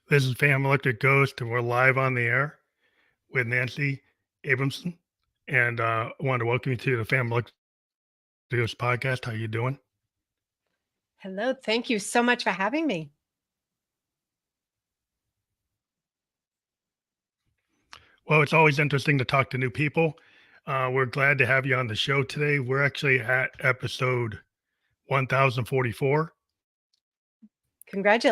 This is Fam Electric Ghost, and we're live on the air with Nancy Abramson. And I want to welcome you to the Fam Electric Ghost podcast. How you doing? Hello. Thank you so much for having me. Well, it's always interesting to talk to new people. We're glad to have you on the show today. We're actually at episode 1044,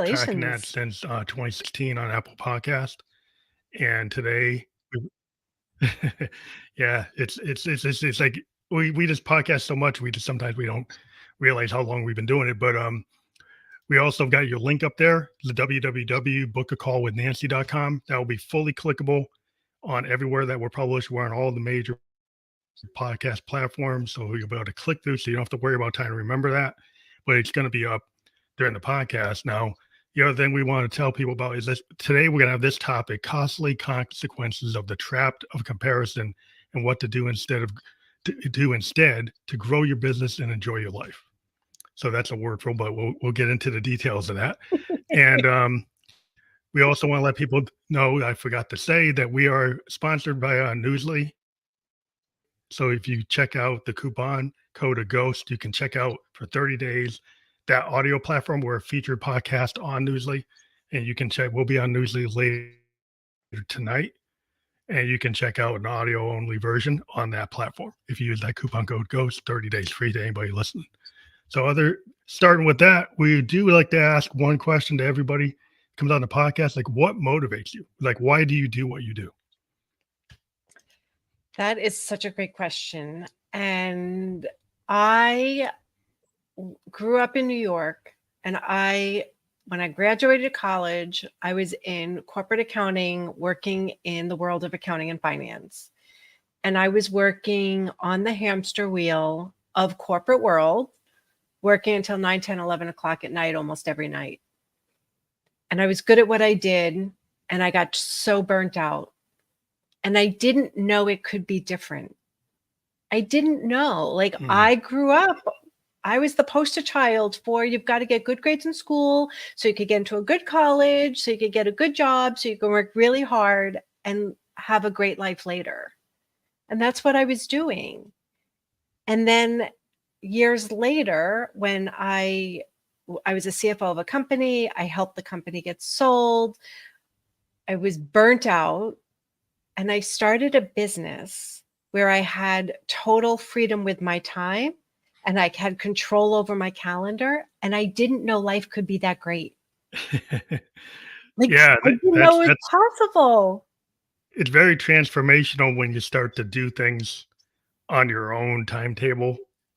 tracking that Congratulations. since 2016 on Apple Podcast. And today, yeah, it's like we just podcast so much. We just sometimes we don't realize how long we've been doing it. But we also got your link up there, the www.bookacallwithnancy.com. That will be fully clickable on everywhere that we're published. We're on all the major podcast platforms. So you'll be able to click through so you don't have to worry about trying to remember that. But it's going to be up during the podcast. Now, the other thing we want to tell people about is this today we're going to have this topic: costly consequences of the trap of comparison and what to do instead to grow your business and enjoy your life. So that's a word for, but we'll get into the details of that. And we also want to let people know, I forgot to say that we are sponsored by Newsly. So if you check out the coupon code of Ghost, you can check out for 30 days that audio platform. We're a featured podcast on Newsly, and you can check. We'll be on Newsly later tonight, and you can check out an audio only version on that platform. If you use that coupon code Ghost, 30 days free to anybody listening. So starting with that, we do like to ask one question to everybody comes on the podcast, like what motivates you? Like why do you do what you do? That is such a great question. And I grew up in New York, and when I graduated college, I was in corporate accounting, working in the world of accounting and finance. And I was working on the hamster wheel of corporate world, working until 9, 10, 11 o'clock at night, almost every night. And I was good at what I did, and I got so burnt out. And I didn't know it could be different. I didn't know. Like, I grew up, I was the poster child for you've got to get good grades in school so you could get into a good college, so you could get a good job, so you can work really hard and have a great life later. And that's what I was doing. And then years later, when I was a CFO of a company, I helped the company get sold. I was burnt out, and I started a business where I had total freedom with my time, and I had control over my calendar, and I didn't know life could be that great. Like, Yeah, I didn't know it was that's possible. it's very transformational when you start to do things on your own timetable.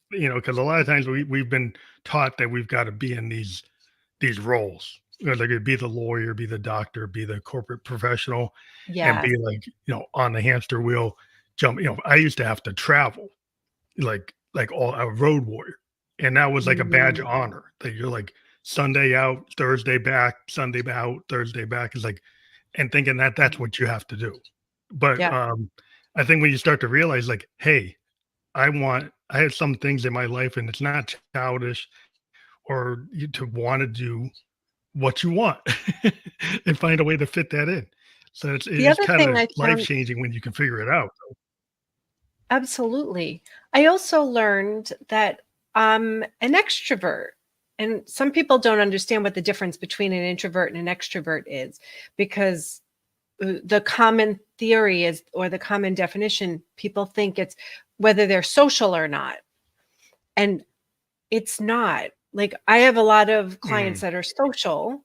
Because a lot of times we've been taught that we've got to be in these roles. Like be the lawyer, be the doctor, be the corporate professional, and Yes. be like, on the hamster wheel, jump. I used to have to travel like all a road warrior. And that was like a badge of Mm, honor that you're like Sunday out, Thursday back, Sunday out, Thursday back is like, and thinking that that's what you have to do. But yeah. I think when you start to realize like, hey, I have some things in my life and it's not childish or you to want to do what you want and find a way to fit that in. So it The is other kind thing of I life found, changing when you can figure it out. absolutely. I also learned that I'm an extrovert. And some people don't understand what the difference between an introvert and an extrovert is, because the common theory is, or the common definition, people think it's whether they're social or not. And it's not. Like, I have a lot of clients Mm, that are social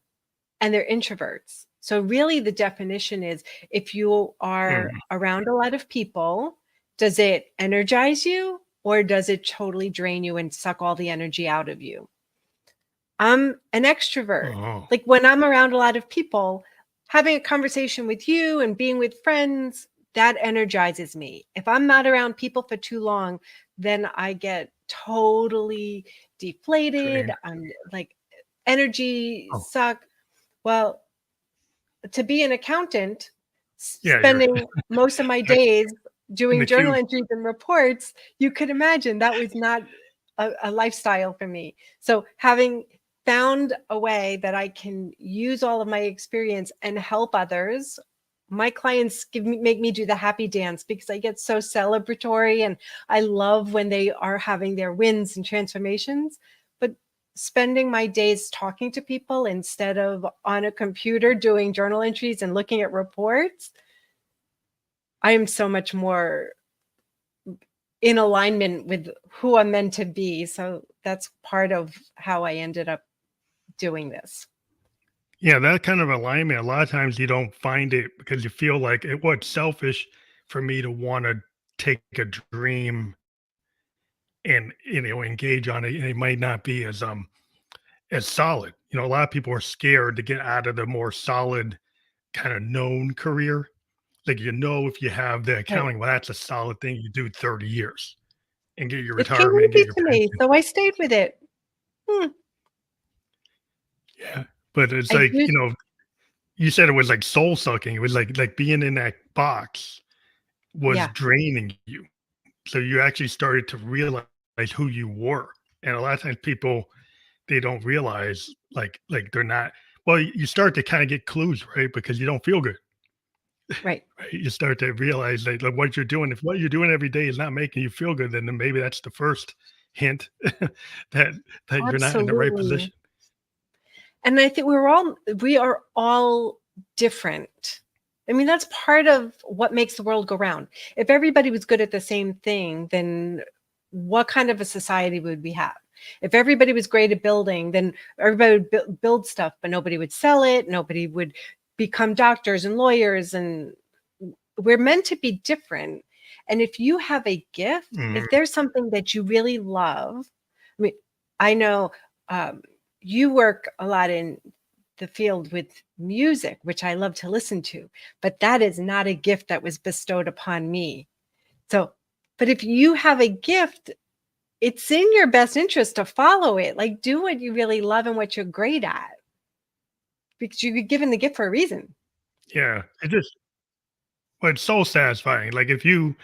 and they're introverts. So really the definition is, if you are mm. around a lot of people, does it energize you or does it totally drain you and suck all the energy out of you? I'm an extrovert. Oh, Like, when I'm around a lot of people, having a conversation with you and being with friends, that energizes me. If I'm not around people for too long, then I get totally deflated. train. I'm like, energy Oh, suck. Well, to be an accountant, yeah, you're spending most of my days in the doing journal cube. entries and reports, you could imagine that was not a lifestyle for me. So having found a way that I can use all of my experience and help others. My clients make me do the happy dance because I get so celebratory, and I love when they are having their wins and transformations. But spending my days talking to people instead of on a computer doing journal entries and looking at reports, I am so much more in alignment with who I'm meant to be. So that's part of how I ended up doing this. Yeah, that kind of alignment, a lot of times you don't find it because you feel like it was selfish for me to want to take a dream and engage on it, and it might not be as solid. A lot of people are scared to get out of the more solid kind of known career. Like, if you have the Right. accounting, well, that's a solid thing you do 30 years and get your It came retirement and get easy your to me, pension. so I stayed with it. Yeah. But it's I like, do. you said it was like soul sucking. It was like being in that box was Yeah. draining you. So you actually started to realize who you were. And a lot of times people, they don't realize like they're not, well, you start to kind of get clues, right? Because you don't feel good. Right. Right? You start to realize that like what you're doing, if what you're doing every day is not making you feel good, then maybe that's the first hint that you're not in the right Absolutely. position. And I think we are all different. I mean, that's part of what makes the world go round. If everybody was good at the same thing, then what kind of a society would we have? If everybody was great at building, then everybody would build stuff, but nobody would sell it. Nobody would become doctors and lawyers. And we're meant to be different. And if you have a gift, if Mhm. there's something that you really love, I mean, I know you work a lot in the field with music, which I love to listen to, but that is not a gift that was bestowed upon me. So, but if you have a gift, it's in your best interest to follow it. Like, do what you really love and what you're great at, because you were given the gift for a reason. Yeah. Well, it's so satisfying. Like if a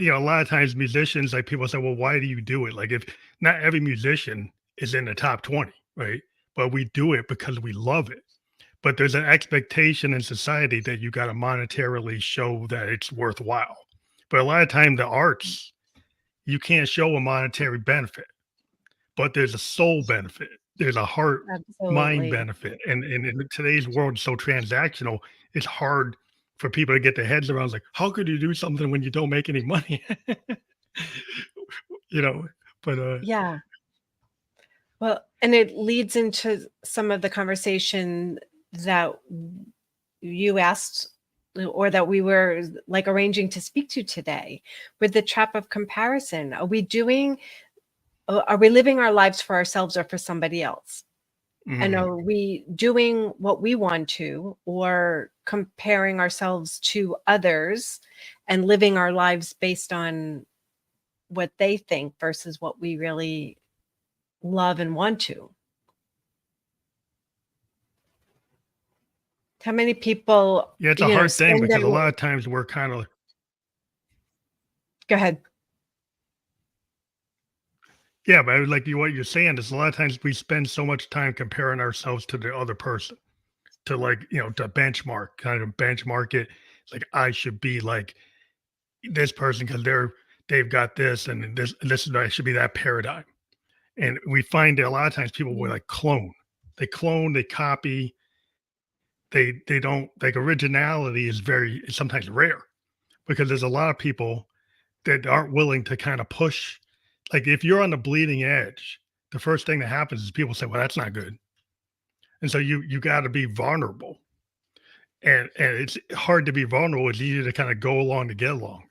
lot of times musicians, like people say, well, why do you do it? Like if not every musician is in the top 20, right? But we do it because we love it. But there's an expectation in society that you got to monetarily show that it's worthwhile. But a lot of time the arts, you can't show a monetary benefit, but there's a soul benefit. There's a heart mind Absolutely. benefit. And in today's world so transactional, it's hard for people to get their heads around like, how could you do something when you don't make any money? you know, but Yeah. Well, and it leads into some of the conversation that you asked, or that we were like arranging to speak to today, with the trap of comparison. Are we living our lives for ourselves or for somebody else? And mm, are we doing what we want to, or comparing ourselves to others and living our lives based on what they think versus what we really love and want to? How many people, yeah, it's a hard thing spend their because a lot of times we're kind of, Go ahead. yeah, but like what you're saying is a lot of times we spend so much time comparing ourselves to the other person to like, to benchmark, kind of benchmark it. Like I should be like this person because they've got this and this is I should be that paradigm. And we find that a lot of times people will Yeah. like clone, they copy, they don't like originality is very is sometimes rare because there's a lot of people that aren't willing to kind of push. Like if you're on the bleeding edge, the first thing that happens is people say, well, that's not good. And so you got to be vulnerable. And it's hard to be vulnerable. It's easier to kind of go along to get along.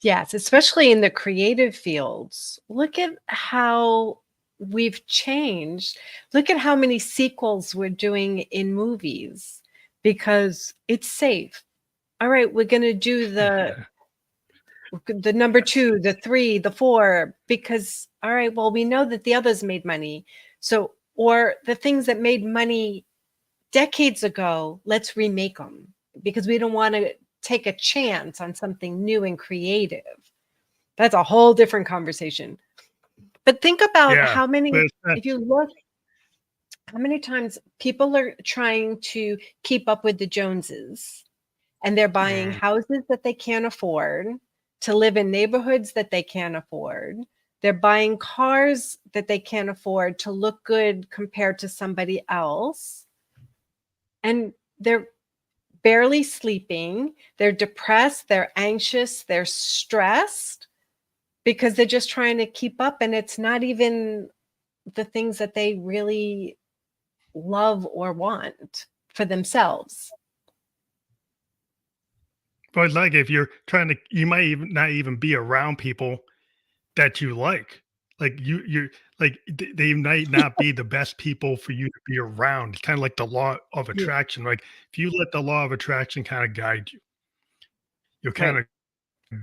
Yes, especially in the creative fields. Look at how we've changed. Look at how many sequels we're doing in movies because it's safe. All right, we're going to do yeah. the number Yes. 2, the 3, the 4, because all right, well, we know that the others made money. So, or the things that made money decades ago, let's remake them because we don't want to take a chance on something new and creative. That's a whole different conversation. But think about Yeah, how many, but it's not, if you look, how many times people are trying to keep up with the Joneses, and they're buying mm, houses that they can't afford, to live in neighborhoods that they can't afford. They're buying cars that they can't afford to look good compared to somebody else. And they're barely sleeping. They're depressed. They're anxious. They're stressed because they're just trying to keep up. And it's not even the things that they really love or want for themselves. but like if you're trying to, you might even not even be around people that you like. Like you're like they might not be the best people for you to be around. It's kind of like the law of Yeah. attraction. Like if you let the law of attraction kind of guide you, you'll kind Right. of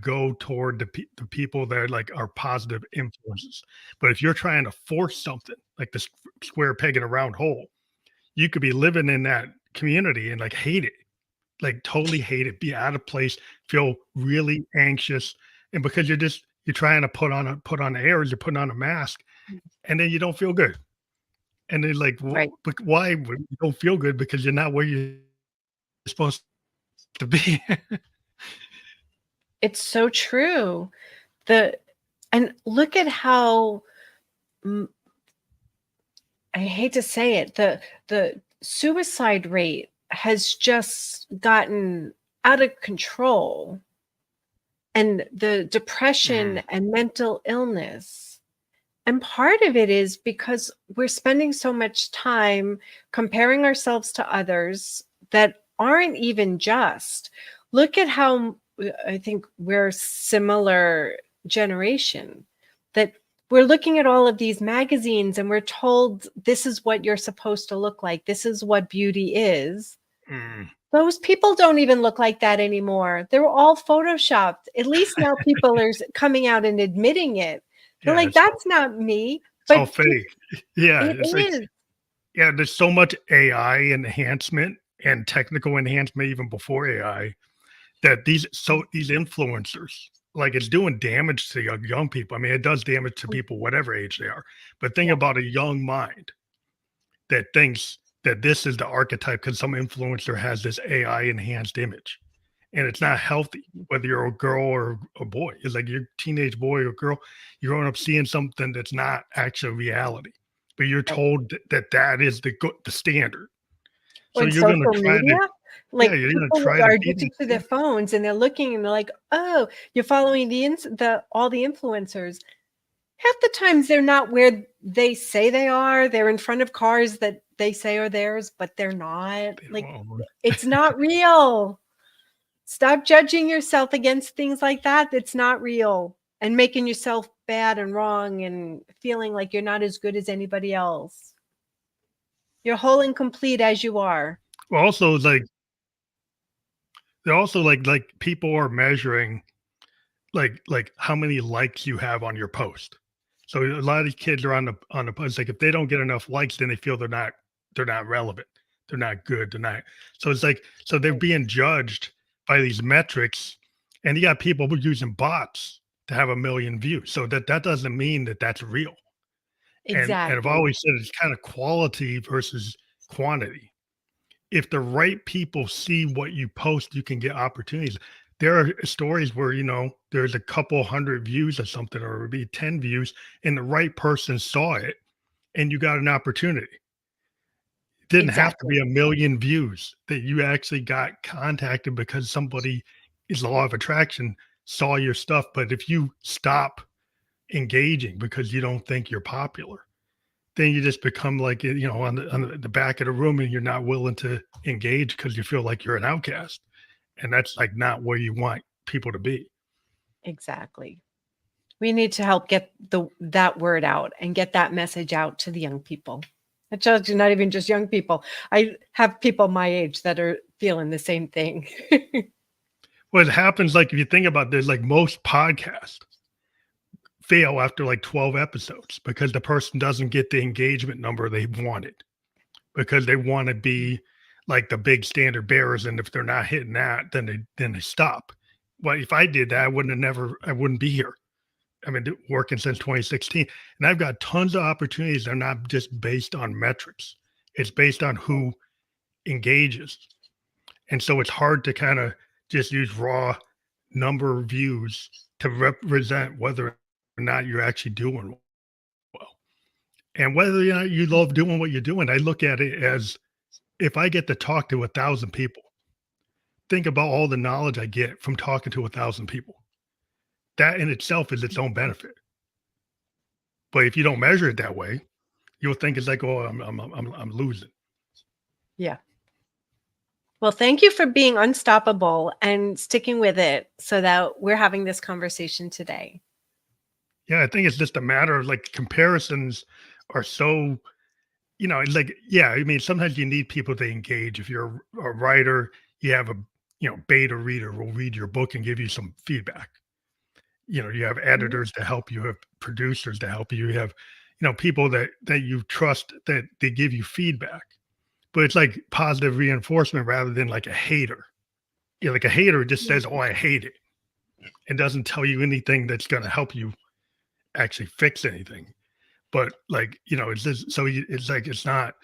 go toward the people that like are positive influences. But if you're trying to force something like this square peg in a round hole, you could be living in that community and like hate it, like totally hate it, be out of place, feel really anxious, and because you're trying to put on airs, you're putting on a mask, and then you don't feel good, and then like, Right. but why would you don't feel good? Because you're not where you're supposed to be. It's so true. The and look at how, mm, I hate to say it, the suicide rate has just gotten out of control, and the depression Mm, and mental illness. And part of it is because we're spending so much time comparing ourselves to others that aren't even just. Look at how, I think we're similar generation, that we're looking at all of these magazines and we're told this is what you're supposed to look like. This is what beauty is. mm. Those people don't even look like that anymore. They're all photoshopped. At least now people are coming out and admitting it. They're Yeah, like, that's not me. it's all But fake. Yeah, it it's like is. yeah, there's so much AI enhancement and technical enhancement even before AI that these influencers, like, it's doing damage to young people. I mean, it does damage to people whatever age they are, but think Yeah, about a young mind that thinks that this is the archetype because some influencer has this AI enhanced image, and it's not healthy, whether you're a girl or a boy. It's like you're a teenage boy or girl, you're growing up seeing something that's not actual reality, but you're right. told that that is the standard. Or So in you're gonna social try media, to yeah, like you're gonna people try to are be addicted that to their standard. phones and they're looking and they're like, oh, you're following the all the influencers. Half the times they're not where they say they are. They're in front of cars that they say are theirs, but they're not. They don't Like, own. it's not real. Stop judging yourself against things like that. It's not real. And making yourself bad and wrong and feeling like you're not as good as anybody else. You're whole and complete as you are. Well, also, like they're also like people are measuring like how many likes you have on your post. So a lot of these kids are on the post. Like if they don't get enough likes, then they feel they're not relevant. They're not good. They're not. So it's like so they're being judged by these metrics, and you got people who are using bots to have 1 million views. So that doesn't mean that that's real. And I've Exactly. always said it's kind of quality versus quantity. If the right people see what you post, you can get opportunities. There are stories where, there's a couple hundred views or something, or it would be 10 views, and the right person saw it and you got an opportunity. It didn't have to Exactly. be 1 million views that you actually got contacted because somebody is law of attraction saw your stuff. But if you stop engaging because you don't think you're popular, then you just become like on the back of the room and you're not willing to engage because you feel like you're an outcast, and that's like not where you want people to be. Exactly. We need to help get that word out and get that message out to the young people. I told you, not even just young people. I have people my age that are feeling the same thing. What happens, like if you think about this, like most podcasts fail after like 12 episodes because the person doesn't get the engagement number they wanted because they want to be like the big standard bearers, and if they're not hitting that, then they stop. Well, if I did that, I wouldn't be here. I've been working since 2016, and I've got tons of opportunities that are not just based on metrics. It's based on who engages. And so it's hard to kind of just use raw number of views to represent whether or not you're actually doing well. And whether or not you love doing what you're doing, I look at it as if I get to talk to 1,000 people, think about all the knowledge I get from talking to 1,000 people. That in itself is its own benefit. But if you don't measure it that way, you'll think it's like, oh, I'm losing. Yeah. Well, thank you for being unstoppable and sticking with it so that we're having this conversation today. Yeah, I think it's just a matter of like comparisons are so, it's like, yeah, I mean, sometimes you need people to engage. If you're a writer, you have a, beta reader will read your book and give you some feedback. You have Mhm. editors to help you, have producers to help you, you have, people that you trust that they give you feedback. But it's like positive reinforcement rather than like a hater. Like a hater just says, "Oh, I hate it," and doesn't tell you anything that's going to help you actually fix anything. But like, it's just so it's like it's not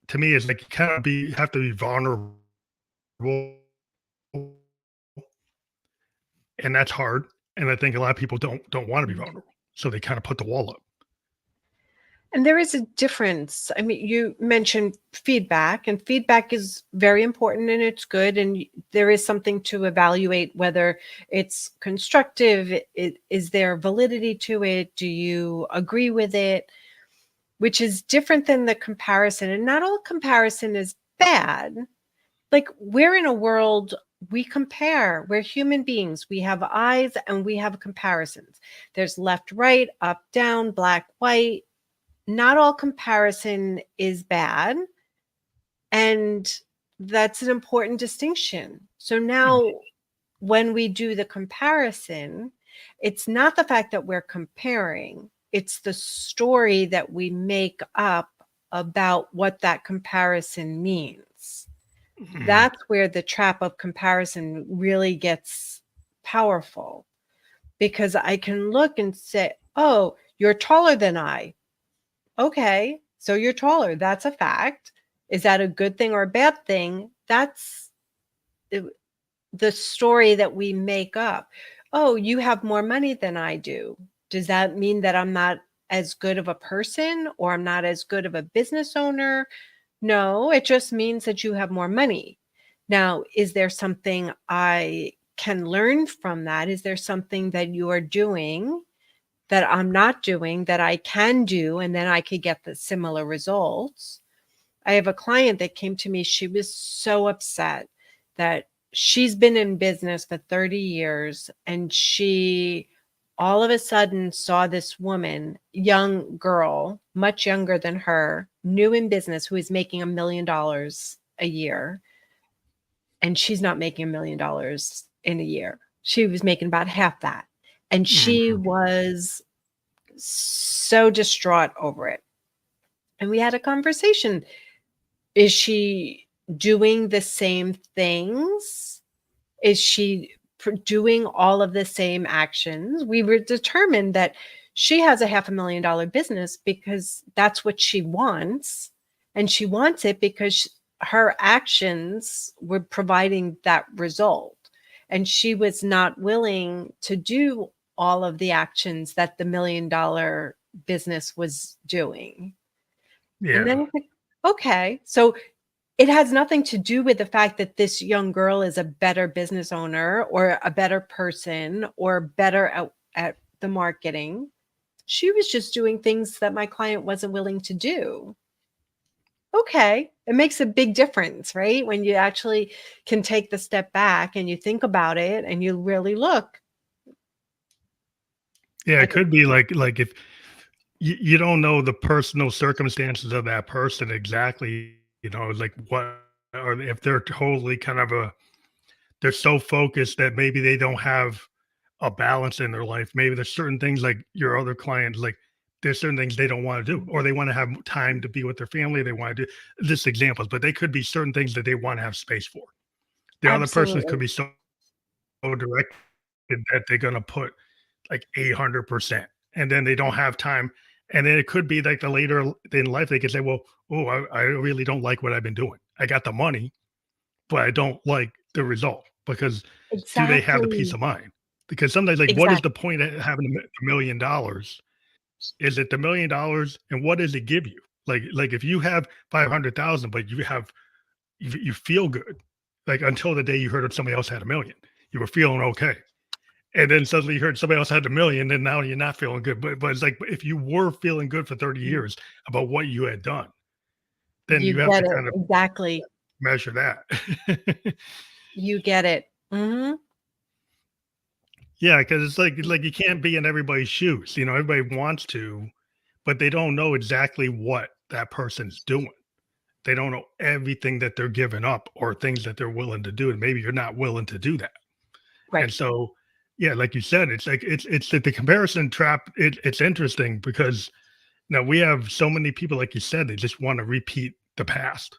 to me. It's like you kind of have to be vulnerable, and that's hard. And I think a lot of people don't want to be vulnerable, so they kind of put the wall up. And there is a difference. I mean, you mentioned feedback, and feedback is very important and it's good. And there is something to evaluate whether it's constructive. Is there validity to it? Do you agree with it? Which is different than the comparison. And not all comparison is bad. Like we're in a world, we compare. We're human beings. We have eyes and we have comparisons. There's left, right, up, down, black, white. Not all comparison is bad. And that's an important distinction. So now, when we do the comparison, it's not the fact that we're comparing, it's the story that we make up about what that comparison means. Mhm. That's where the trap of comparison really gets powerful, because I can look and say, oh, you're taller than I. Okay, so you're taller. That's a fact. Is that a good thing or a bad thing? That's the story that we make up. Oh, you have more money than I do. Does that mean that I'm not as good of a person or I'm not as good of a business owner? No, it just means that you have more money. Now, is there something I can learn from that? Is there something that you are doing that I'm not doing that I can do, and then I could get the similar results? I have a client that came to me. She was so upset that she's been in business for 30 years and she all of a sudden saw this woman, young girl, much younger than her, new in business, who is making $1 million a year. And she's not making $1 million in a year. She was making about half that. And she Mhm. was so distraught over it. And we had a conversation. Is she doing the same things? Is she doing all of the same actions? We were determined that she has a $500,000 business because that's what she wants. And she wants it because her actions were providing that result. And she was not willing to do all of the actions that the $1 million business was doing. And then Yeah. it's like, okay, so it has nothing to do with the fact that this young girl is a better business owner or a better person or better at the marketing. She was just doing things that my client wasn't willing to do. Okay, it makes a big difference, right? When you actually can take the step back and you think about it and you really look. Yeah, I it think could be like if you don't know the personal circumstances of that person exactly, like what, or if they're totally kind of they're so focused that maybe they don't have a balance in their life. Maybe there's certain things like your other clients, like there's certain things they don't want to do, or they want to have time to be with their family. They want to do just examples, but they could be certain things that they want to have space for. The other person could absolutely. be so directed that they're going to put like 800%. And then they don't have time. And then it could be like the later in life, they could say, well, oh, I really don't like what I've been doing. I got the money, but I don't like the result because do they have the peace Exactly. of mind? Because sometimes, like, what is Exactly. the point of having $1 million? Is it the $1 million, and what does it give you? Like if you have 500,000, but you feel good, like until the day you heard that somebody else had a million, you were feeling okay, and then suddenly you heard somebody else had a million, and now you're not feeling good. But it's like if you were feeling good for 30 Mm, years about what you had done, then you you have get to it. kind of Exactly. measure that. You get it. Mhm. Yeah, because it's like you can't be in everybody's shoes. Everybody wants to, but they don't know exactly what that person's doing. They don't know everything that they're giving up or things that they're willing to do, and maybe you're not willing to do that. And Right. so, yeah, like you said, it's like it's the comparison trap. It's interesting because now we have so many people, like you said, they just want to repeat the past.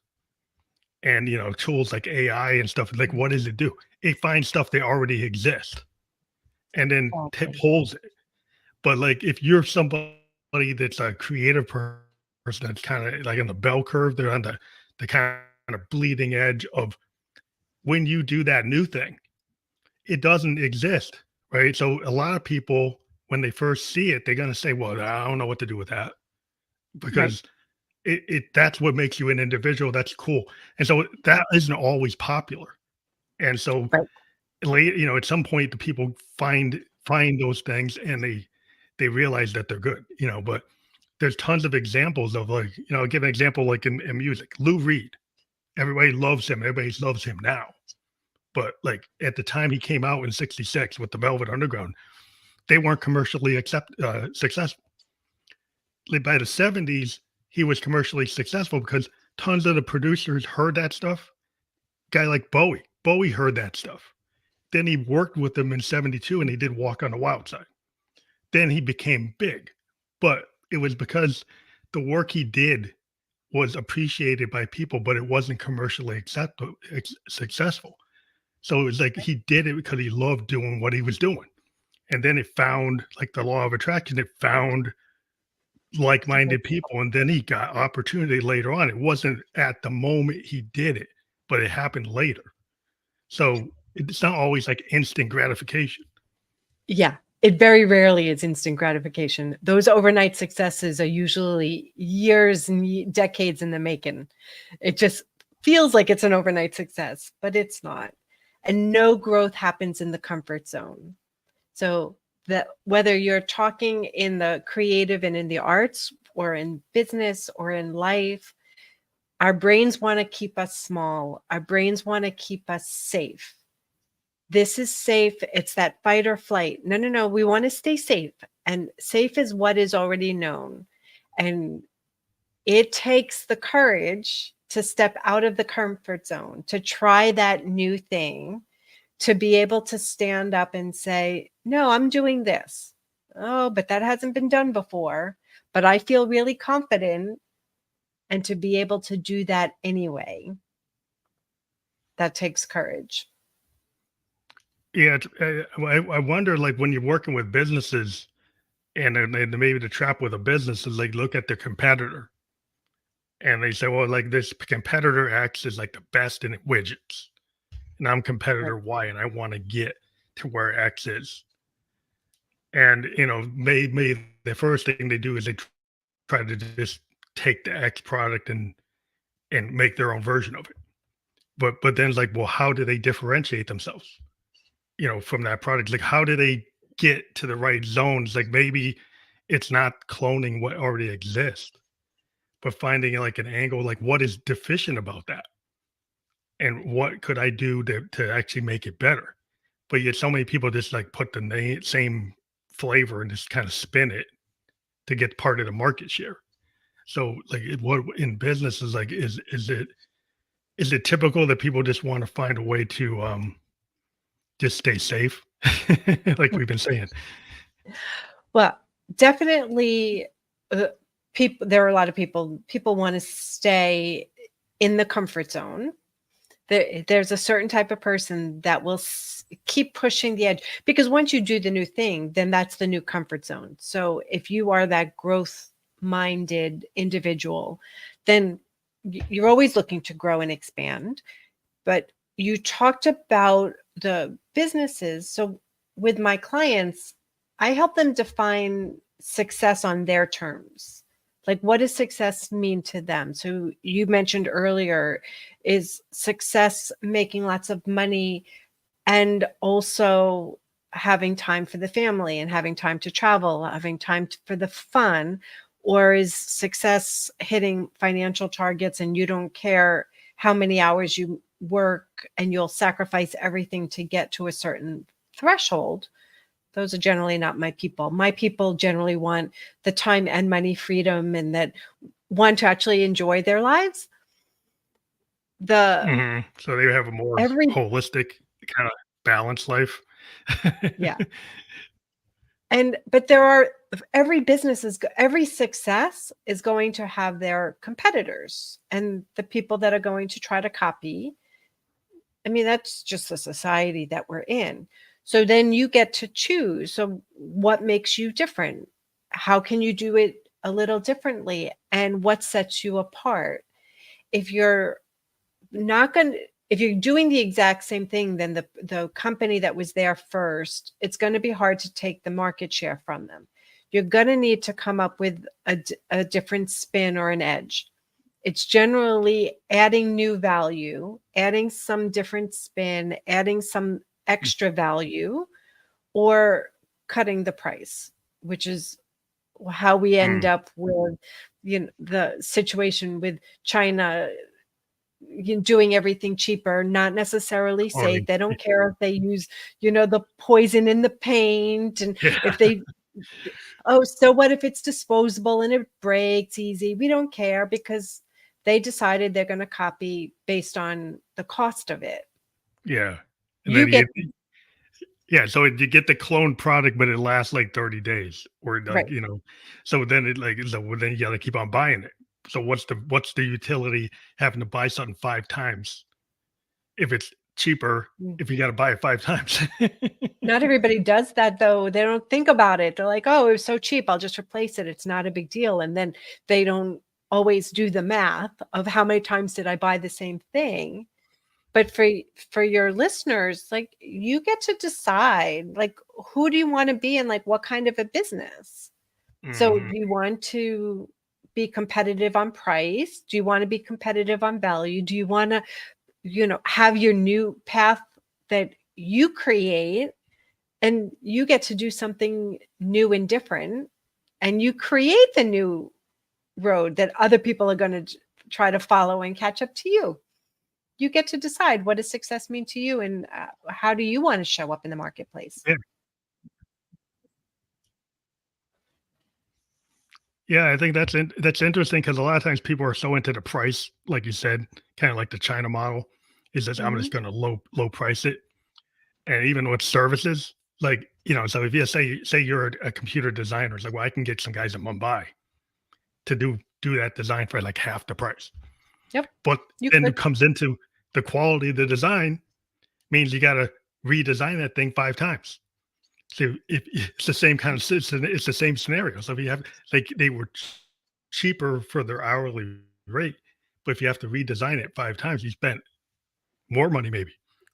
And tools like AI and stuff, like what does it do? It finds stuff that already exist and then Exactly. pulls it. But like if you're somebody that's a creative person that's kind of like in the bell curve, they're on the kind of bleeding edge of when you do that new thing, it doesn't exist, right? So a lot of people, when they first see it, they're gonna say, "Well, I don't know what to do with that," Right. because it that's what makes you an individual. That's cool, and so that isn't always popular. And so Right. late, at some point, the people find those things and they realize that they're good, but there's tons of examples of like, I'll give an example like in music. Lou Reed, everybody loves him, everybody loves him now. But like at the time he came out in 66 with the Velvet Underground, they weren't commercially successful. Like by the 70s, he was commercially successful because tons of the producers heard that stuff. Guy like Bowie heard that stuff. Then he worked with them in 72 and he did Walk on the Wild Side. Then he became big. But it was because the work he did was appreciated by people, but it wasn't commercially successful. So it was like he did it because he loved doing what he was doing. And then it found like the law of attraction, it found like-minded people. And then he got opportunity later on. It wasn't at the moment he did it, but it happened later. So it's not always like instant gratification. Yeah. It very rarely is instant gratification. Those overnight successes are usually years and decades in the making. It just feels like it's an overnight success, but it's not. And no growth happens in the comfort zone. So that whether you're talking in the creative and in the arts or in business or in life, our brains want to keep us small. Our brains want to keep us safe. This is safe. It's that fight or flight. No, no, no. We want to stay safe. And safe is what is already known. And it takes the courage to step out of the comfort zone, to try that new thing, to be able to stand up and say, no, I'm doing this. Oh, but that hasn't been done before. But I feel really confident. And to be able to do that anyway, that takes courage. Yeah, I wonder, like when you're working with businesses, and then maybe the trap with a business is like look at the competitor, and they say, well, like this competitor X is like the best in widgets, and I'm Right. competitor Y, and I want to get to where X is. And maybe the first thing they do is they try to just take the X product and make their own version of it. But then it's like, well, how do they differentiate themselves? From that product? Like, how do they get to the right zones? Like, maybe it's not cloning what already exists, but finding like an angle, like what is deficient about that, and what could I do to actually make it better? But yet, so many people just like put the same flavor and just kind of spin it to get part of the market share. So, like, what in business is like, is it typical that people just want to find a way to just stay safe, like we've been saying? Well, definitely, people. There are a lot of people. People want to stay in the comfort zone. There's a certain type of person that will keep pushing the edge, because once you do the new thing, then that's the new comfort zone. So if you are that growth minded individual, then you're always looking to grow and expand. But you talked about the businesses. So with my clients, I help them define success on their terms. Like, what does success mean to them? So you mentioned earlier, is success making lots of money and also having time for the family and having time to travel, having time for the fun? Or is success hitting financial targets and you don't care how many hours you work and you'll sacrifice everything to get to a certain threshold? Those are generally not my people. My people generally want the time and money freedom, and that want to actually enjoy their lives. So they have a more Every holistic kind of balanced life. Yeah. But every success is going to have their competitors and the people that are going to try to copy. I mean, that's just the society that we're in. So then you get to choose. So what makes you different? How can you do it a little differently? And what sets you apart? If you're if you're doing the exact same thing, then the company that was there first, it's going to be hard to take the market share from them. You're going to need to come up with a different spin or an edge. It's generally adding new value, adding some different spin, adding some extra value, or cutting the price, which is how we end up with the situation with China doing everything cheaper, not necessarily safe. They don't care if they use, the poison in the paint, and if they, oh, so what if it's disposable and it breaks easy? We don't care, because they decided they're going to copy based on the cost of it. Yeah. And You then get, so you get the cloned product, but it lasts like 30 days or like, right. So then then you got to keep on buying it. So what's the utility having to buy something 5 times if it's cheaper if you got to buy it 5 times? Not everybody does that, though. They don't think about it. They're like, oh, it was so cheap, I'll just replace it. It's not a big deal. And then they don't always do the math of how many times did I buy the same thing. But for your listeners, like, you get to decide, like, who do you want to be in, like, what kind of a business? So do you want to be competitive on price? Do you want to be competitive on value? Do you want to, have your new path that you create, and you get to do something new and different, and you create the new road that other people are going to try to follow and catch up to you? You get to decide, what does success mean to you, and how do you want to show up in the marketplace? Yeah. Yeah, I think that's interesting because a lot of times people are so into the price, like you said, kind of like the China model, is that I'm just Mhm. going to low price it. And even with services, like, so if you say you're a computer designer, it's like, well, I can get some guys in Mumbai to do that design for like half the price. Yep, But you then could. it comes into the quality of the design means you got to redesign that thing 5 times. So if it's the same kind of it's the same scenario. So if you have like they were cheaper for their hourly rate, but if you have to redesign it 5 times, you spent more money maybe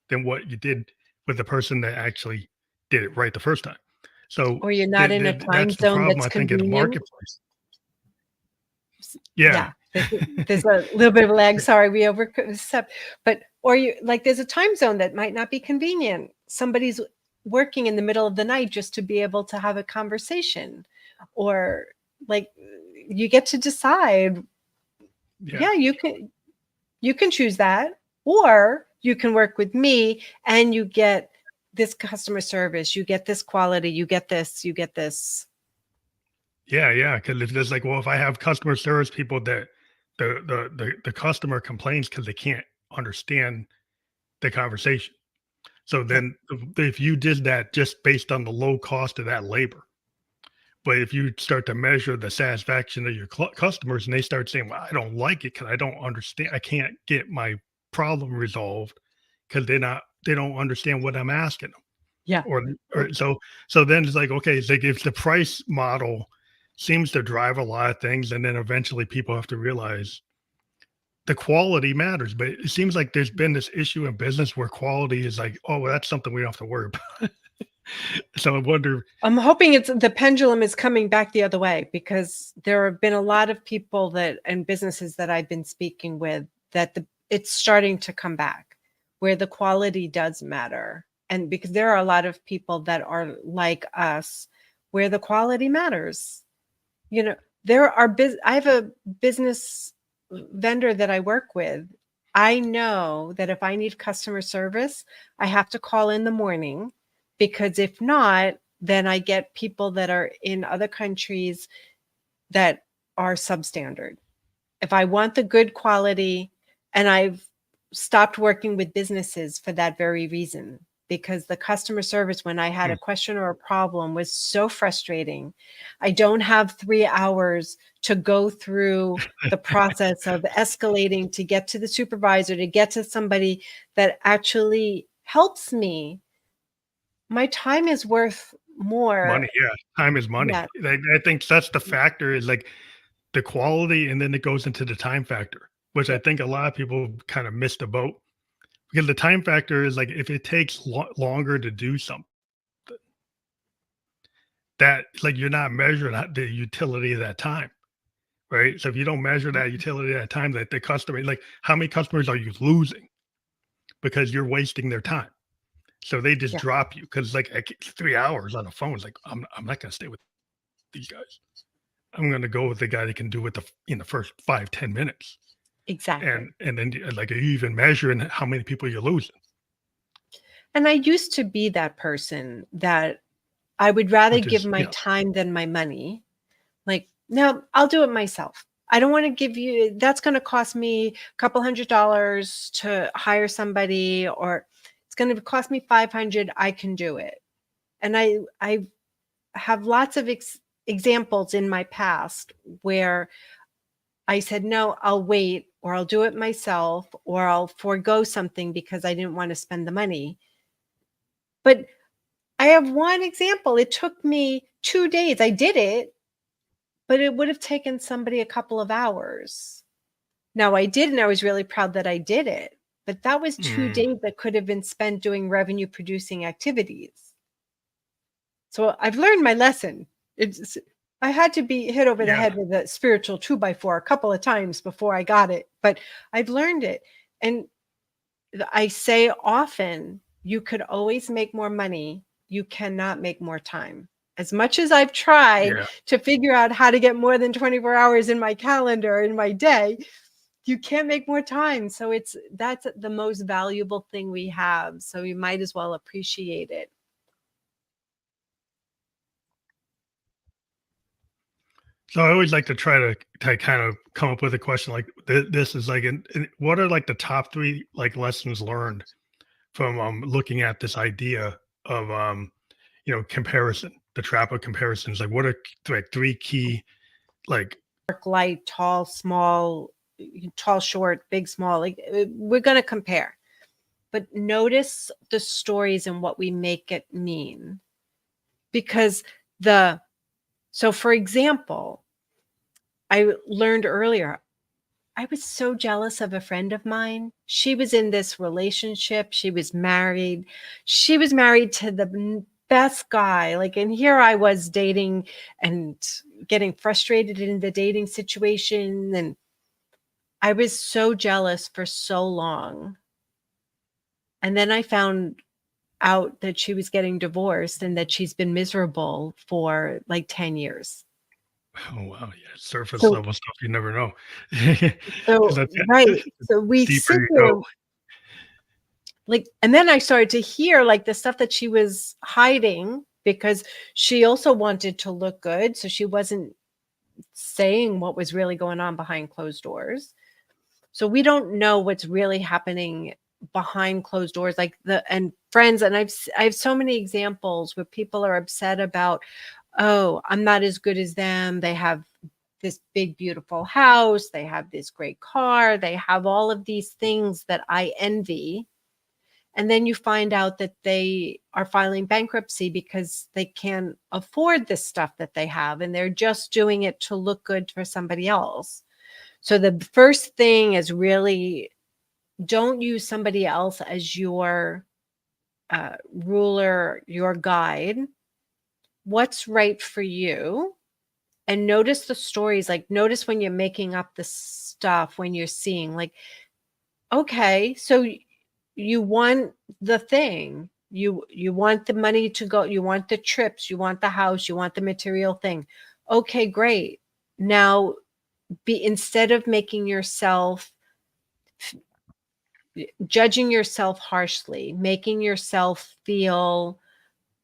than what you did with the person that actually did it right the first time. So Or you're not in a time that's the zone problem that's I think in the convenient. marketplace. Yeah. Yeah, there's a little bit of lag. Sorry, we overstepped. But or you like, there's a time zone that might not be convenient. Somebody's working in the middle of the night just to be able to have a conversation, or like, you get to decide. Yeah. Yeah, you can choose that, or you can work with me and you get this customer service, you get this quality, you get this, you get this. Yeah, yeah. Because if there's like, well, if I have customer service people that the customer complains because they can't understand the conversation. So Yep. then if you did that just based on the low cost of that labor, but if you start to measure the satisfaction of your customers and they start saying, well, I don't like it because I don't understand, I can't get my problem resolved because they don't understand what I'm asking them. Yeah. Or so then it's like, okay, it's like if the price model seems to drive a lot of things, and then eventually people have to realize the quality matters. But it seems like there's been this issue in business where quality is like, oh, well, that's something we don't have to worry about. So I wonder, I'm hoping it's the pendulum is coming back the other way, because there have been a lot of people that and businesses that I've been speaking with that it's starting to come back where the quality does matter. And because there are a lot of people that are like us where the quality matters. You know, I have a business vendor that I work with. I know that if I need customer service, I have to call in the morning, because if not, then I get people that are in other countries that are substandard. If I want the good quality, and I've stopped working with businesses for that very reason, because the customer service, when I had a question or a problem, was so frustrating. I don't have 3 hours to go through the process of escalating to get to the supervisor, to get to somebody that actually helps me. My time is worth more. money, yeah, time is money. Yeah, I think that's the factor is like the quality, and then it goes into the time factor, which I yeah, think a lot of people kind of miss the boat, because the time factor is like if it takes longer to do something, that like you're not measuring the utility of that time, right? So if you don't measure that utility of that time, that the customer, like how many customers are you losing because you're wasting their time? So they just yeah, drop you because like 3 hours on the phone is like I'm not going to stay with these guys. I'm going to go with the guy that can do it in the first 5-10 minutes. exactly. And then like, are you even measuring how many people you're losing? And I used to be that person that I would rather Which give is, my yeah, time than my money. Like, no, I'll do it myself. I don't want to give you, that's going to cost me a couple $100 to hire somebody, or it's going to cost me 500. I can do it. And I have lots of examples in my past where I said, no, I'll wait, or I'll do it myself, or I'll forego something because I didn't want to spend the money. But I have one example. It took me 2 days. I did it, but it would have taken somebody a couple of hours. Now I did, and I was really proud that I did it, but that was 2 mm, days that could have been spent doing revenue producing activities. So I've learned my lesson. I had to be hit over the yeah. head with a spiritual 2x4 a couple of times before I got it, but I've learned it. And I say often, you could always make more money. You cannot make more time. As much as I've tried Yeah. to figure out how to get more than 24 hours in my calendar in my day, you can't make more time. So that's the most valuable thing we have. So you might as well appreciate it. So I always like to try to kind of come up with a question like this is like, what are like the top three like lessons learned from looking at this idea of comparison, the trap of comparisons? Like, what are like three key like Dark, light, tall, small, tall, short, big, small. Like we're going to compare, but notice the stories and what we make it mean. Because so for example, I learned earlier, I was so jealous of a friend of mine. She was in this relationship. She was married. She was married to the best guy. Like, and here I was dating and getting frustrated in the dating situation. And I was so jealous for so long. And then I found out that she was getting divorced and that she's been miserable for like 10 years. oh wow, yeah, surface So, level stuff you never know. Because so right. the So we deeper sit you there go. like, and then I started to hear like the stuff that she was hiding, because she also wanted to look good. So she wasn't saying what was really going on behind closed doors. So we don't know what's really happening behind closed doors, like and friends. And I have so many examples where people are upset about, oh, I'm not as good as them. They have this big, beautiful house. They have this great car. They have all of these things that I envy. And then you find out that they are filing bankruptcy because they can't afford the stuff that they have. And they're just doing it to look good for somebody else. So the first thing is really don't use somebody else as your ruler, your guide. What's right for you? And notice the stories. Like, notice when you're making up the stuff, when you're seeing, like, okay, so you want the thing. You want the money to go, you want the trips, you want the house, you want the material thing. Okay, great. Now, instead of making yourself, judging yourself harshly, making yourself feel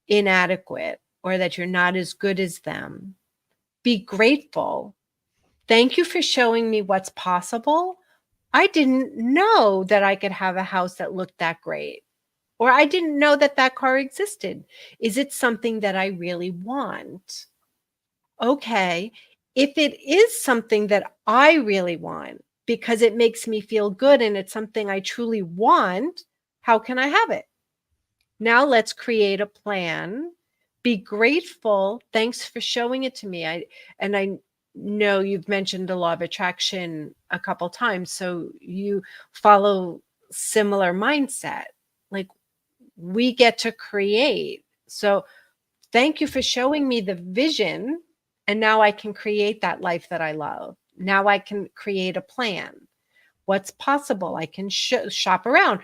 inadequate or that you're not as good as them, be grateful. Thank you for showing me what's possible. I didn't know that I could have a house that looked that great, or I didn't know that that car existed. Is it something that I really want? Okay. If it is something that I really want because it makes me feel good and it's something I truly want, how can I have it? Now let's create a plan. Be grateful. Thanks for showing it to me. I know you've mentioned the law of attraction a couple times, so you follow similar mindset. Like, we get to create. So thank you for showing me the vision, and now I can create that life that I love. Now I can create a plan. What's possible? I can shop around.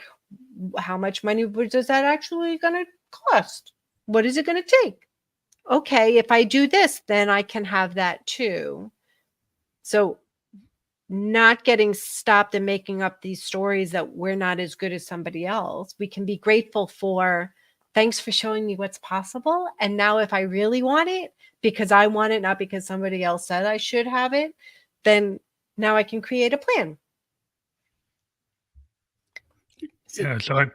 How much money does that actually going to cost? What is it going to take? Okay, if I do this, then I can have that too. So not getting stopped and making up these stories that we're not as good as somebody else. We can be grateful for, thanks for showing me what's possible. And now if I really want it, because I want it, not because somebody else said I should have it, then now I can create a plan. Yeah, so I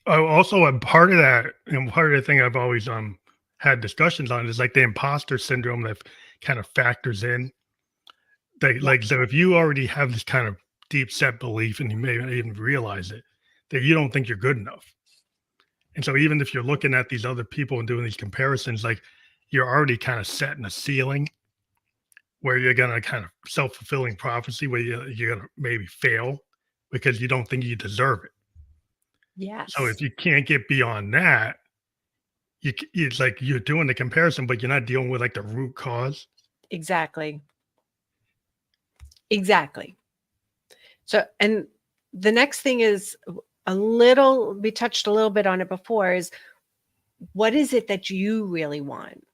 also a part of that, and part of the thing I've always had discussions on is like the imposter syndrome that kind of factors in. Yeah, Like so, if you already have this kind of deep set belief, and you may not even realize it, that you don't think you're good enough, and so even if you're looking at these other people and doing these comparisons, like you're already kind of setting a ceiling where you're gonna kind of self-fulfilling prophecy where you're gonna maybe fail because you don't think you deserve it. So if yes, you can't get beyond that, it's like you're doing the comparison, but you're not dealing with like the root cause. exactly. Exactly. So, and the next thing is we touched a little bit on it before, is what is it that you really want?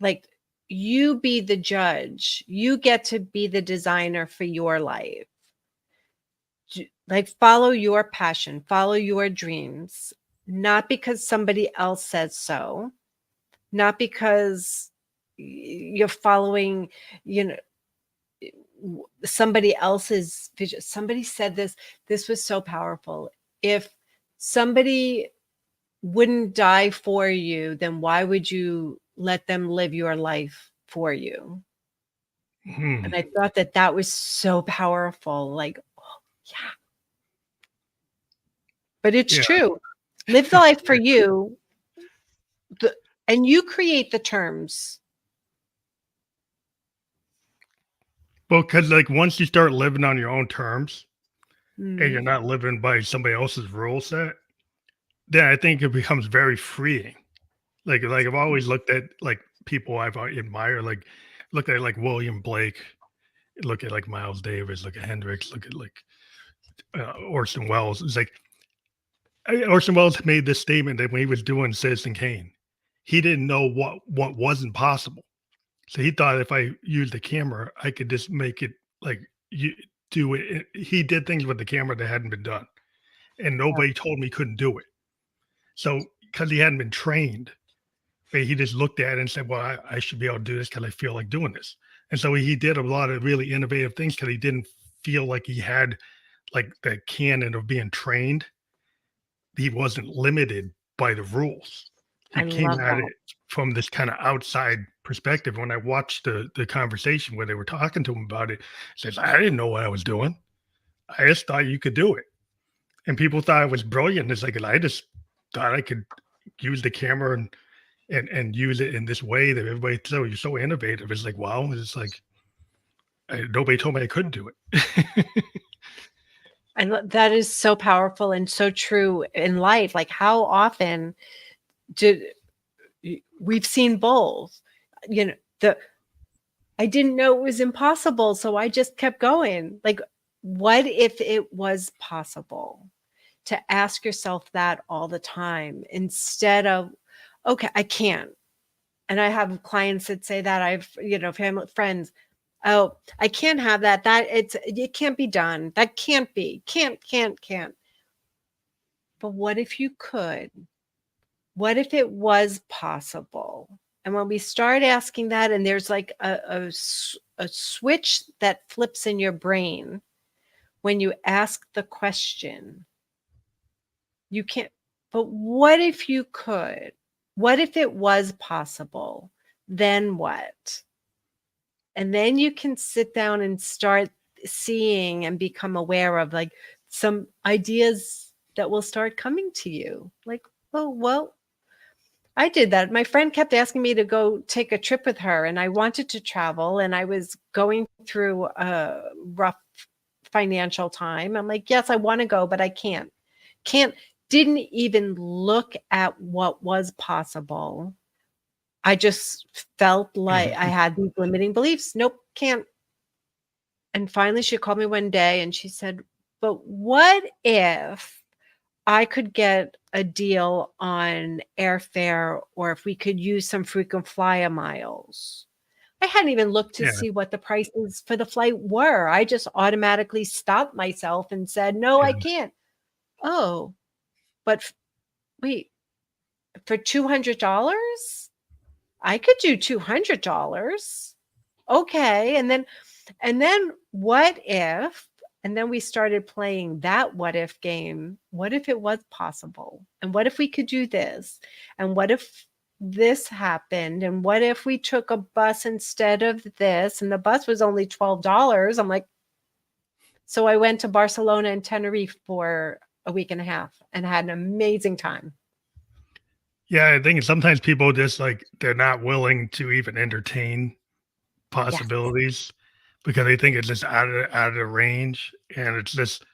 Like, you be the judge. You get to be the designer for your life. Like, follow your passion, follow your dreams, not because somebody else says so, not because you're following, you know, somebody else's vision. Somebody said this was so powerful. If somebody wouldn't die for you, then why would you let them live your life for you? Hmm. And I thought that that was so powerful. Like, oh, yeah, but it's Yeah. true. Live the life for you, and you create the terms. Well, because like once you start living on your own terms and you're Mm, not living by somebody else's rule set, then I think it becomes very freeing. Like I've always looked at like people I've admired, like look at like William Blake, look at like Miles Davis, look at Hendrix, look at like Orson Welles. It's like Orson Welles made this statement that when he was doing Citizen Kane, he didn't know what wasn't possible. So he thought if I used the camera, I could just make it like you do it. He did things with the camera that hadn't been done, and nobody told me he couldn't do it. So because he hadn't been trained, he just looked at it and said, "Well, I should be able to do this because I feel like doing this." And so he did a lot of really innovative things because he didn't feel like he had like the canon of being trained. He wasn't limited by the rules. I He came love at that. it from this kind of outside perspective, when I watched the conversation where they were talking to him about it, says, I didn't know what I was doing. I just thought you could do it. And people thought it was brilliant. It's like, I just thought I could use the camera and use it in this way that everybody so you're so innovative. It's like, wow, it's like nobody told me I couldn't do it. That is so powerful and so true in life. Like, how often did we've seen both? I didn't know it was impossible, so I just kept going. Like, what if it was possible? To ask yourself that all the time instead of, okay, I can't. And I have clients that say that. I've, family, friends, oh, I can't have that. It can't be done. That can't be. Can't. But what if you could? What if it was possible? And when we start asking that, and there's like a switch that flips in your brain when you ask the question, you can't, but what if you could? What if it was possible? Then what? And then you can sit down and start seeing and become aware of like some ideas that will start coming to you. Like, oh, well, I did that. My friend kept asking me to go take a trip with her, and I wanted to travel, and I was going through a rough financial time. I'm like, yes, I want to go, but I can't. Didn't even look at what was possible. I just felt like I had these limiting beliefs. Nope, can't. And finally she called me one day and she said, but what if I could get a deal on airfare, or if we could use some frequent flyer miles? I hadn't even looked to Yeah. see what the prices for the flight were. I just automatically stopped myself and said, no, I can't. Oh, but wait, for $200, I could do $200. Okay. And then what if, and then we started playing that what if game. What if it was possible? And what if we could do this? And what if this happened? And what if we took a bus instead of this? And the bus was only $12. I'm like, so I went to Barcelona and Tenerife for a week and a half and had an amazing time. Yeah, I think sometimes people just like they're not willing to even entertain possibilities because they think it's just out of the range, and it's just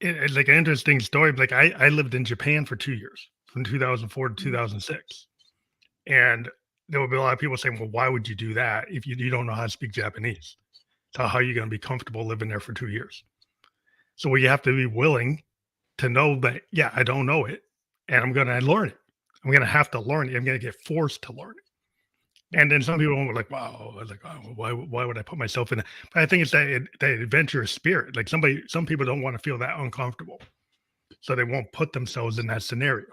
it's like an interesting story. Like I lived in Japan for 2 years, from 2004 to 2006, and there would be a lot of people saying, "Well, why would you do that if you don't know how to speak Japanese? So how are you going to be comfortable living there for 2 years?" So well, you have to be willing to know that, yeah, I don't know it, and I'm going to learn it. I'm going to have to learn it. I'm going to get forced to learn it. And then some people were like, "Wow," I was like, "Oh, why would I put myself in that?" But I think it's that adventurous spirit. Like some people don't want to feel that uncomfortable, so they won't put themselves in that scenario.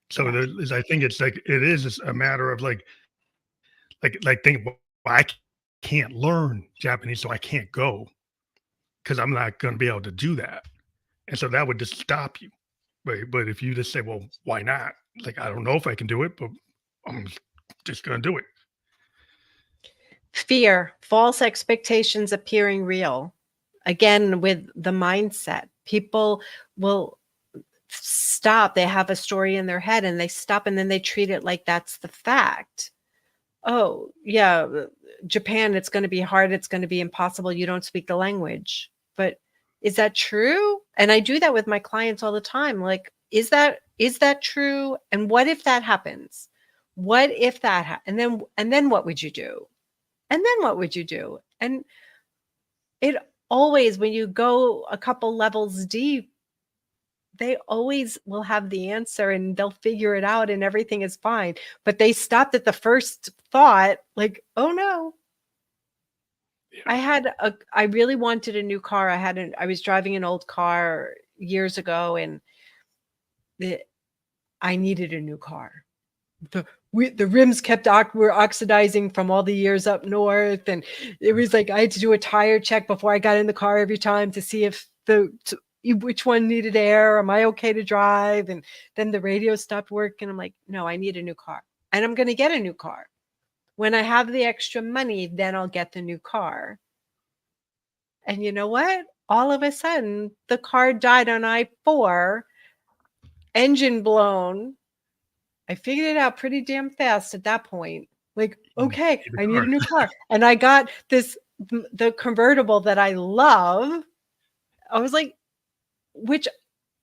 So there's, I think it's like it is just a matter of think, well, I can't learn Japanese, so I can't go because I'm not going to be able to do that, and so that would just stop you. But if you just say, "Well, why not?" Like, I don't know if I can do it, but I'm just going to do it. Fear, false expectations appearing real. Again, with the mindset, people will stop. They have a story in their head and they stop, and then they treat it like that's the fact. Oh, yeah, Japan, it's going to be hard. It's going to be impossible. You don't speak the language. But is that true? And I do that with my clients all the time. Like, is that true? And what if that happens? What if that and then what would you do? And then what would you do? And it always, when you go a couple levels deep, they always will have the answer and they'll figure it out and everything is fine. But they stopped at the first thought, like, oh no. Yeah. I really wanted a new car. I was driving an old car years ago, and I needed a new car. The rims were oxidizing from all the years up north, and it was like I had to do a tire check before I got in the car every time to see if which one needed air. Am I okay to drive? And then the radio stopped working. I'm like, no, I need a new car. and I'm going to get a new car. When I have the extra money, then I'll get the new car. And you know what? All of a sudden, the car died on I-4, engine blown. I figured it out pretty damn fast at that point. Like, okay, I need a new car. And I got the convertible that I love. I was like, which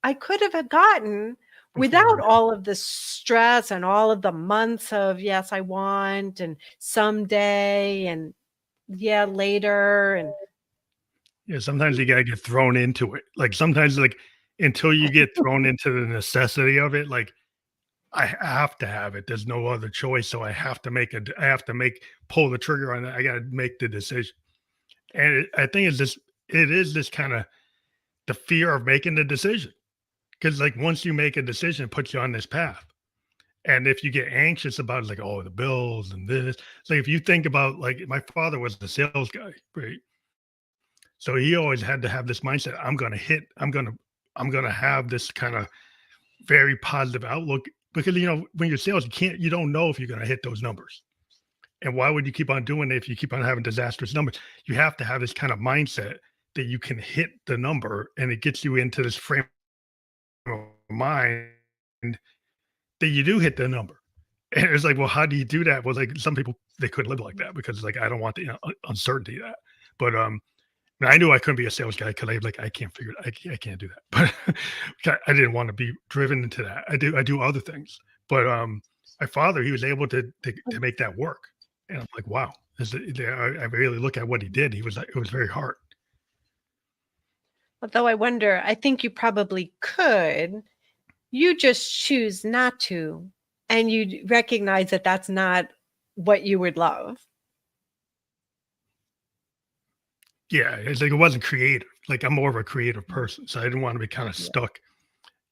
I could have gotten without all of the stress and all of the months of, yes, I want, and someday, and yeah, later. And yeah, sometimes you gotta get thrown into it. Like sometimes, like until you get thrown into the necessity of it, like I have to have it. There's no other choice. So I have to pull the trigger on it. I got to make the decision. And I think it is this kind of the fear of making the decision. Cause like once you make a decision, it puts you on this path. And if you get anxious about it, like, oh, the bills and this, like if you think about like my father was the sales guy, right? So he always had to have this mindset. I'm gonna have this kind of very positive outlook because when you're sales, you don't know if you're going to hit those numbers. And why would you keep on doing it if you keep on having disastrous numbers? You have to have this kind of mindset that you can hit the number, and it gets you into this frame of mind that you do hit the number. And it's like, well, how do you do that? Well, like some people they couldn't live like that because like I don't want the uncertainty of that. But and I knew I couldn't be a sales guy because I can't figure it. I can't do that. But I didn't want to be driven into that. I do other things. But my father, he was able to make that work. And I'm like, wow. I really look at what he did. It was very hard. Although I think you probably could. You just choose not to. And you recognize that that's not what you would love. Yeah, it's like it wasn't creative. Like I'm more of a creative person, so I didn't want to be kind of stuck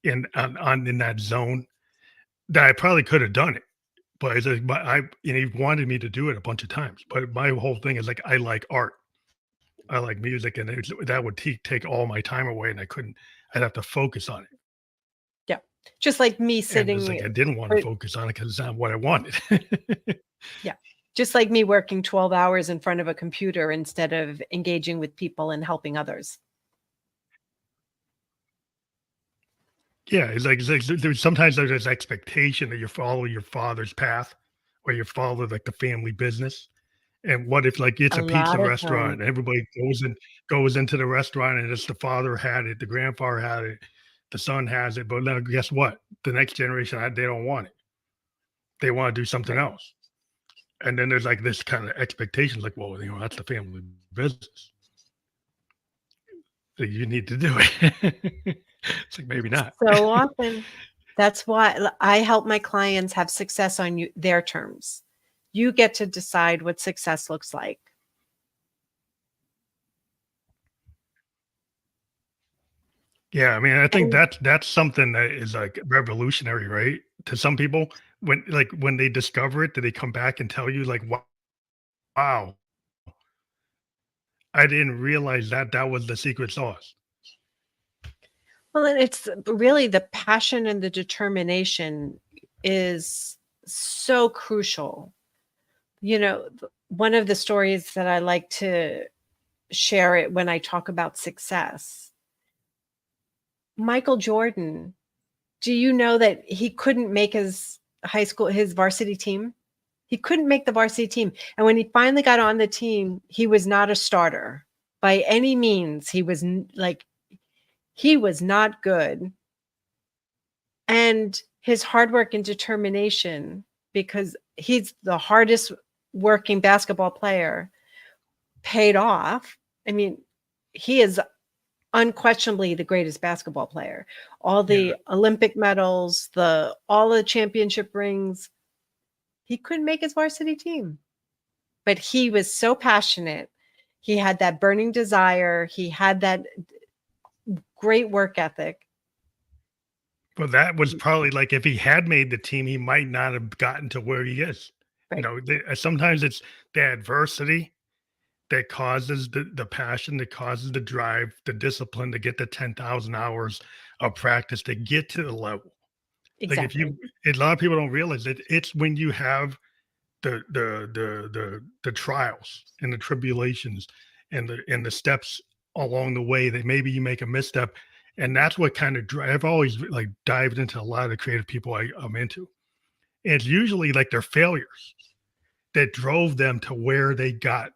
in that zone. That I probably could have done it, but it's like, he wanted me to do it a bunch of times. But my whole thing is like I like art, I like music, and that would take all my time away, and I couldn't. I'd have to focus on it. Yeah, just like me And sitting. it's like I didn't want to focus on it because it's not what I wanted. Yeah. Just like me working 12 hours in front of a computer instead of engaging with people and helping others. Yeah, it's like sometimes there's this expectation that you follow your father's path or you follow like the family business. And what if like it's A a pizza lot of restaurant times. and everybody goes into the restaurant and it's the father had it, the grandfather had it, the son has it, but now guess what? The next generation they don't want it. They want to do something else. And then there's like this kind of expectation, like, well, that's the family business. So you need to do it. It's like maybe not. So often. That's why I help my clients have success on their terms. You get to decide what success looks like. Yeah, I mean, I think that's something that is like revolutionary, right? To some people, when they discover it, do they come back and tell you like, wow, I didn't realize that was the secret sauce. Well, and it's really the passion and the determination is so crucial. One of the stories that I like to share it when I talk about success. Michael Jordan, do you know that he couldn't make his varsity team? He couldn't make the varsity team. And when he finally got on the team, he was not a starter by any means. He was not good. And his hard work and determination, because he's the hardest working basketball player, paid off. I mean, he is unquestionably the greatest basketball player. All the Olympic medals, all the championship rings. He couldn't make his varsity team, but he was so passionate. He had that burning desire. He had that great work ethic. Well, that was probably like if he had made the team, he might not have gotten to where he is. Right. Sometimes it's the adversity that causes the passion, that causes the drive, the discipline to get the 10,000 hours of practice to get to the level. Like if Exactly. you, a lot of people don't realize that it's when you have the trials and the tribulations and the steps along the way that maybe you make a misstep, and that's what kind of I've always like dived into a lot of the creative people I'm into. And it's usually like their failures that drove them to where they got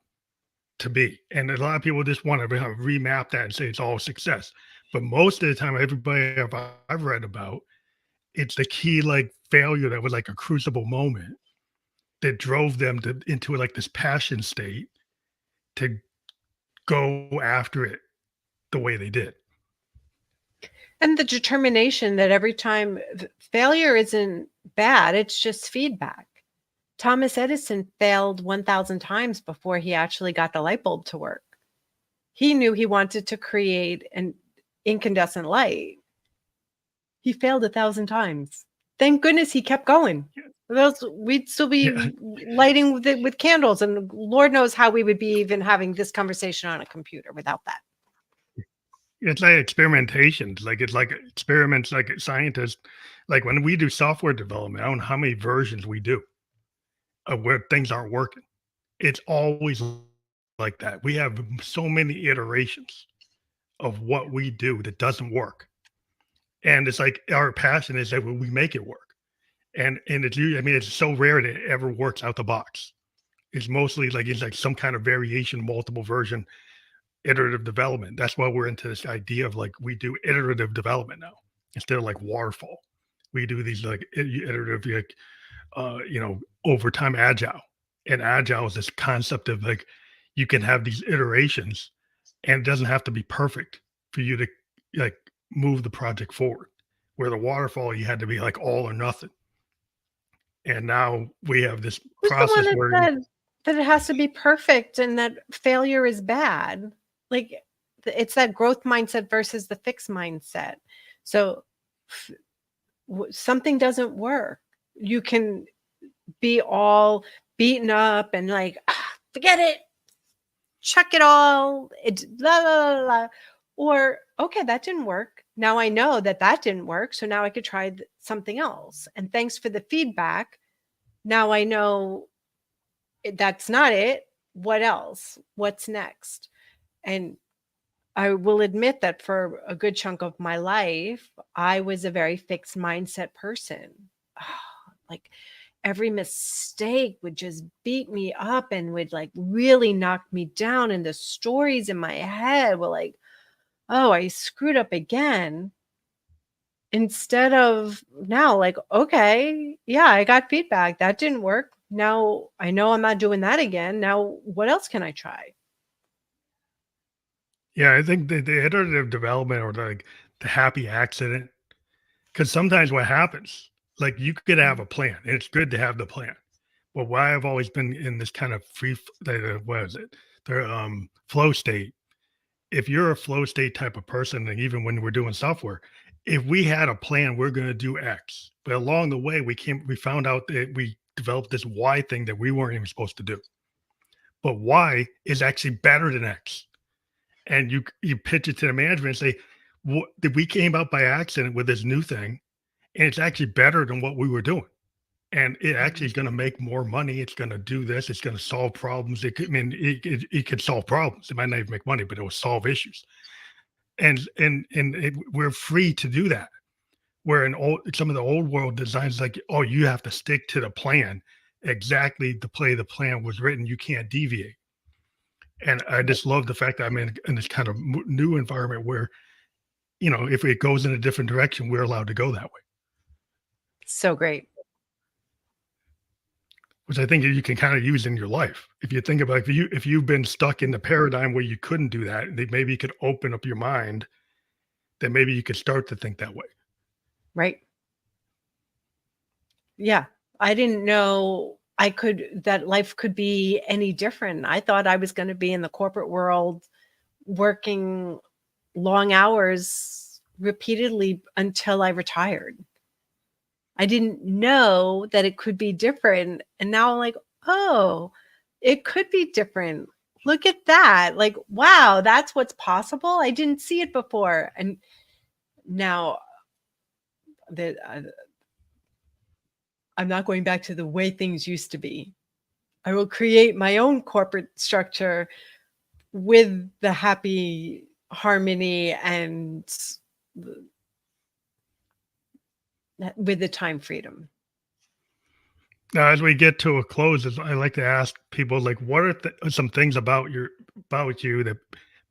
to be. And a lot of people just want to remap that and say it's all success. But most of the time, everybody I've read about, it's the key like failure that was like a crucible moment that drove them into like this passion state to go after it the way they did. And the determination that every time failure isn't bad, it's just feedback. Thomas Edison failed 1,000 times before he actually got the light bulb to work. He knew he wanted to create an incandescent light. He failed 1,000 times. Thank goodness he kept going. Else we'd still be Yeah. lighting with candles, and Lord knows how we would be even having this conversation on a computer without that. It's like experimentations. Like it's like experiments, like scientists, like when we do software development, I don't know how many versions we do of where things aren't working. It's always like that. We have so many iterations of what we do that doesn't work. And it's like our passion is that we make it work. And it's usually, I mean, it's so rare that it ever works out the box. It's mostly like it's like some kind of variation, multiple version, iterative development. That's why we're into this idea of like we do iterative development now instead of like waterfall. We do these like iterative, like over time agile. And agile is this concept of like you can have these iterations and it doesn't have to be perfect for you to like move the project forward. Where the waterfall, you had to be like all or nothing. And now we have this Who's the one process that where said that it has to be perfect and that failure is bad? Like, it's that growth mindset versus the fixed mindset. So something doesn't work. You can be all beaten up and like, forget it, chuck it all, it blah, blah, blah, blah. Or, okay, that didn't work. Now I know that that didn't work. So now I could try something else. And thanks for the feedback. Now I know that's not it. What else? What's next? And I will admit that for a good chunk of my life, I was a very fixed mindset person. Like every mistake would just beat me up and would like really knock me down. And the stories in my head were like, oh, I screwed up again. Instead of now, like, okay, yeah, I got feedback. That didn't work. Now I know I'm not doing that again. Now, what else can I try? yeah, I think the iterative development or like the happy accident. Because sometimes what happens, like you could have Mm. a plan, and it's good to have the plan. But why I've always been in this kind of what is it? The flow state. If you're a flow state type of person, and even when we're doing software, if we had a plan, we're going to do X. But along the way, we found out that we developed this Y thing that we weren't even supposed to do. But Y is actually better than X. And you pitch it to the management and say, what, we came out by accident with this new thing, and it's actually better than what we were doing. And it actually Mhm. is going to make more money. It's going to do this. It's going to solve problems. I mean, it could solve problems. It might not even make money, but it will solve issues. And we're free to do that. Where in some of the old world designs, like, oh, you have to stick to the plan exactly the plan was written. You can't deviate. And I just love the fact that I'm in this kind of new environment where, if it goes in a different direction, we're allowed to go that way, So great. which I think you can kind of use in your life. If you think about if you've been stuck in the paradigm where you couldn't do that, maybe you could open up your mind, then maybe you could start to think that way. Right. Yeah. I didn't know that life could be any different. I thought I was going to be in the corporate world working long hours repeatedly until I retired. I didn't know that it could be different. And now I'm like, oh, it could be different. Look at that. Like, wow, that's what's possible. I didn't see it before. And now the I'm not going back to the way things used to be. I will create my own corporate structure with the happy harmony and with the time freedom. Now, as we get to a close, I like to ask people, like, what are some things about you that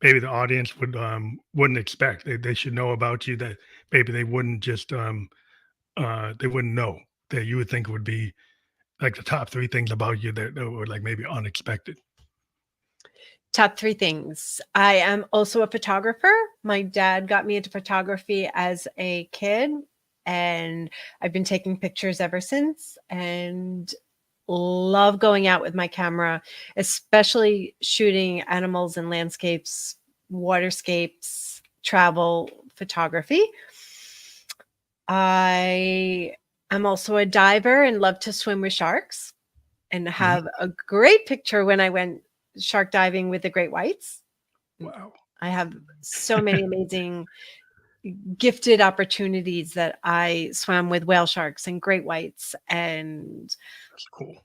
maybe the audience wouldn't expect? They should know about you that maybe they wouldn't just they wouldn't know, that you would think would be like the top 3 things about you that were like maybe unexpected. Top 3 things. I am also a photographer. My dad got me into photography as a kid, and I've been taking pictures ever since, and love going out with my camera, especially shooting animals and landscapes, waterscapes, travel photography. I am also a diver and love to swim with sharks, and have a great picture when I went shark diving with the great whites. Wow. I have so many amazing gifted opportunities that I swam with whale sharks and great whites and That's cool.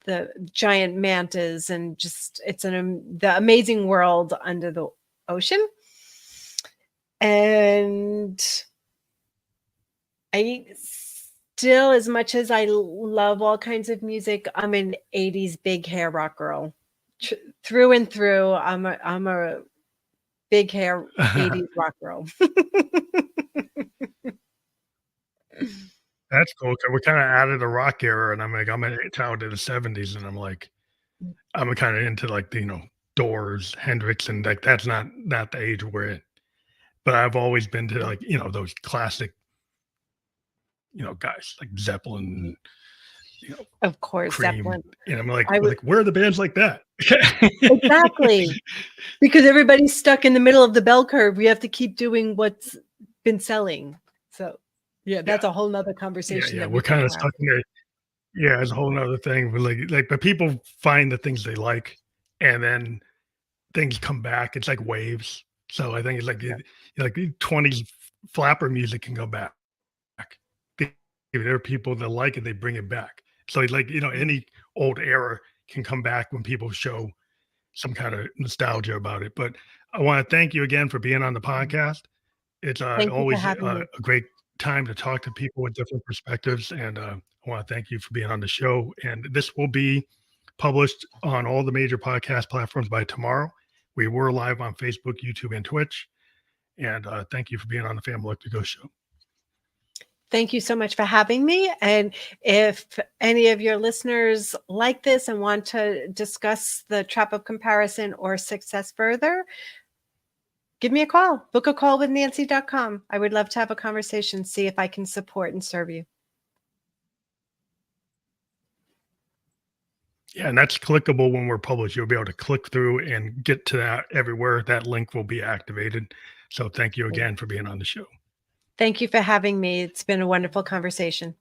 the giant mantas, and just the amazing world under the ocean. And I still, as much as I love all kinds of music, I'm an 80s big hair rock girl. Through and through, I'm a big hair 80s rock girl. That's cool. 'Cause we're kind of out of the rock era, and I'm a child of the '70s, and I'm kind of into like the Doors, Hendrix, and like that's not the age we're in. But I've always been to like those classic guys like Zeppelin, Of course, Cream, Zeppelin. and I'm like, I would where are the bands like that? exactly, because everybody's stuck in the middle of the bell curve. We have to keep doing what's been selling. So, yeah, that's a whole nother conversation Yeah, that we we're can kind of have. stuck in there. Yeah, it's a whole nother thing. But but people find the things they like, and then things come back. It's like waves. So I think it's like Yeah. like the 20s flapper music can go back. If there are people that like it, they bring it back. So like any old era can come back when people show some kind of nostalgia about it. But I want to thank you again for being on the podcast. It's Thank you for always having me. a great time to talk to people with different perspectives. And I want to thank you for being on the show. And this will be published on all the major podcast platforms by tomorrow. We were live on Facebook, YouTube, and Twitch. And thank you for being on the Family Look to Go show. Thank you so much for having me. And if any of your listeners like this and want to discuss the trap of comparison or success further, give me a call. Book a call with Nancy.com. I would love to have a conversation, see if I can support and serve you. Yeah, and that's clickable when we're published. You'll be able to click through and get to that everywhere. That link will be activated. So thank you again for being on the show. Thank you for having me. It's been a wonderful conversation.